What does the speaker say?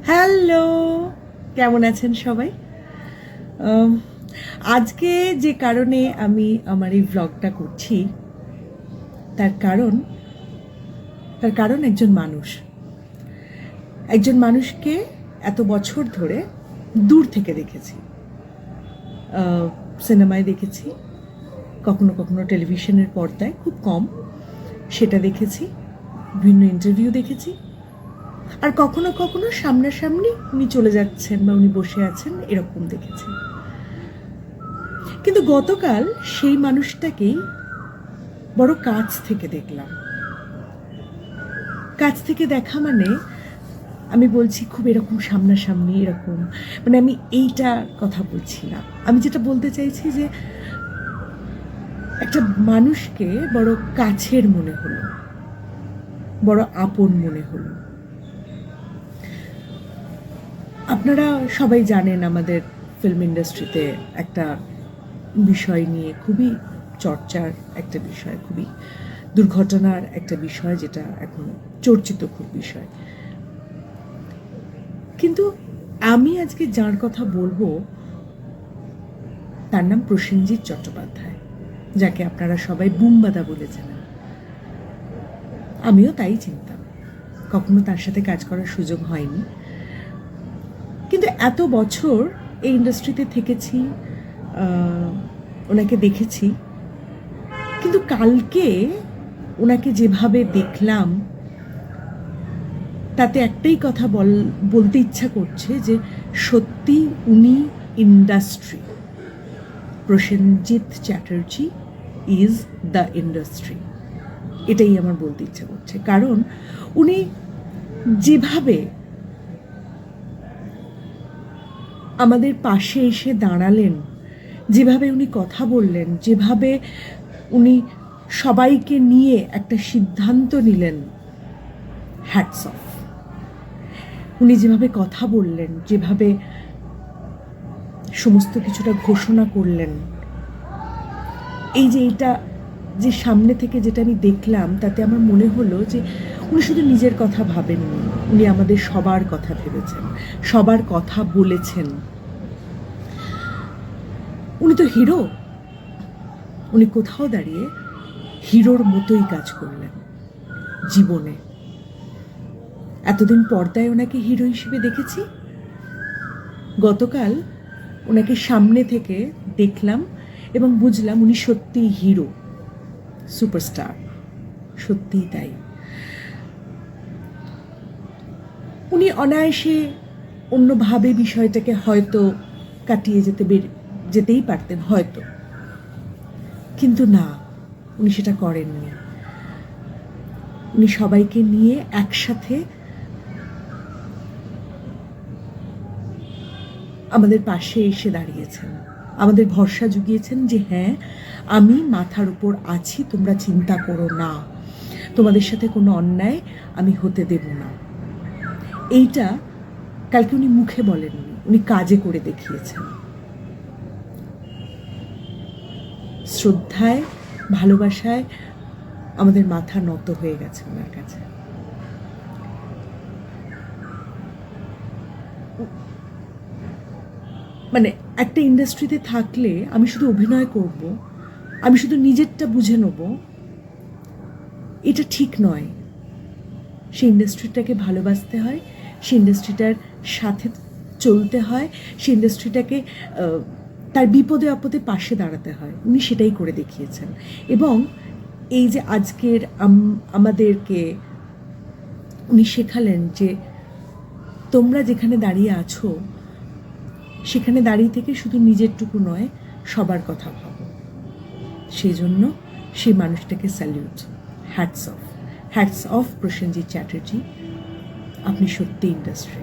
Hello, কেমন আছেন সবাই? আজকে যে কারণে আমি আমার এই ভ্লগটা করছি তার কারণ একজন মানুষকে এত বছর ধরে দূর থেকে দেখেছি, সিনেমায় দেখেছি, কখনো কখনো টেলিভিশনের পর্দায়, খুব কম, সেটা দেখেছি, বিভিন্ন ইন্টারভিউ দেখেছি, আর কখনো কখনো সামনাসামনি উনি চলে যাচ্ছেন বা উনি বসে আছেন এরকম দেখেছি। কিন্তু গতকাল সেই মানুষটাকেই বড় কাছ থেকে দেখলাম। কাছ থেকে দেখা মানে আমি বলছি খুব এরকম সামনাসামনি, এরকম মানে আমি এইটা কথা বলছি না। আমি যেটা বলতে চাইছি যে একটা মানুষকে বড় কাছের মনে হলো, বড় আপন মনে হলো। আপনারা সবাই জানেন আমাদের ফিল্ম ইন্ডাস্ট্রিতে একটা বিষয় নিয়ে খুবই চর্চার একটা বিষয়, খুবই দুর্ঘটনার একটা বিষয়, যেটা এখন চর্চিত খুব বিষয়। কিন্তু আমি আজকে যার কথা বলবো তার নাম প্রসেনজিৎ চট্টোপাধ্যায়, যাকে আপনারা সবাই বুম্বাদা বলে চেনেন। আমিও তাই চিনতাম, কখনো তার সাথে কাজ করার সুযোগ হয়নি, কিন্তু এত বছর এই ইন্ডাস্ট্রিতে থেকেছি, ওনাকে দেখেছি। কিন্তু কালকে ওনাকে যেভাবে দেখলাম তাতে একটাই কথা বলতে ইচ্ছা করছে যে সত্যি উনি industry. Prosenjit Chatterjee is the industry, এটাই আমার বলতে ইচ্ছা করছে। কারণ উনি যেভাবে আমাদের পাশে এসে দাঁড়ালেন, যেভাবে উনি কথা বললেন, যেভাবে উনি সবাইকে নিয়ে একটা সিদ্ধান্ত নিলেন, হ্যাটস অফ। উনি যেভাবে কথা বললেন, যেভাবে সমস্ত কিছুটা ঘোষণা করলেন, এই যে এটা যে সামনে থেকে যেটা আমি দেখলাম, তাতে আমার মনে হলো যে উনি শুধু নিজের কথা ভাবেননি, উনি আমাদের সবার কথা ভেবেছেন, সবার কথা বলেছেন। উনি তো হিরো, উনি কোথাও দাঁড়িয়ে হিরোর মতোই কাজ করলেন জীবনে। এতদিন পর্দায় ওনাকে হিরো হিসেবে দেখেছি, গতকাল ওনাকে সামনে থেকে দেখলাম এবং বুঝলাম উনি সত্যিই হিরো, সুপারস্টার, সত্যিই তাই। উনি অনায়াসে অন্যভাবে বিষয়টাকে হয়তো কাটিয়ে যেতেই পারতেন হয়তো, কিন্তু না, উনি সেটা করেননি। উনি সবাইকে নিয়ে একসাথে আমাদের পাশে এসে দাঁড়িয়েছেন, আমাদের ভরসা জুগিয়েছেন যে হ্যাঁ, আমি মাথার উপর আছি, তোমরা চিন্তা করো না, তোমাদের সাথে কোনো অন্যায় আমি হতে দেব না। এইটা কালকে উনি মুখে বলেননি, উনি কাজে করে দেখিয়েছেন। শ্রদ্ধায়, ভালোবাসায় আমাদের মাথা নত হয়ে গেছে ওনার কাছে। মানে একটা ইন্ডাস্ট্রিতে থাকলে আমি শুধু অভিনয় করব, আমি শুধু নিজেরটা বুঝে নেব, এটা ঠিক নয়। সেই ইন্ডাস্ট্রিটাকে ভালোবাসতে হয়, সেই ইন্ডাস্ট্রিটার সাথে চলতে হয়, সেই ইন্ডাস্ট্রিটাকে তার বিপদে আপদে পাশে দাঁড়াতে হয়। উনি সেটাই করে দেখিয়েছেন। এবং এই যে আজকের আমাদেরকে উনি শেখালেন যে তোমরা যেখানে দাঁড়িয়ে আছো সেখানে দাঁড়িয়ে থেকে শুধু নিজেরটুকু নয়, সবার কথা ভাবো। সেই জন্য সেই মানুষটাকে salute, hats off, hats off Prosenjit Chatterjee, আপনি সত্যি ইন্ডাস্ট্রি।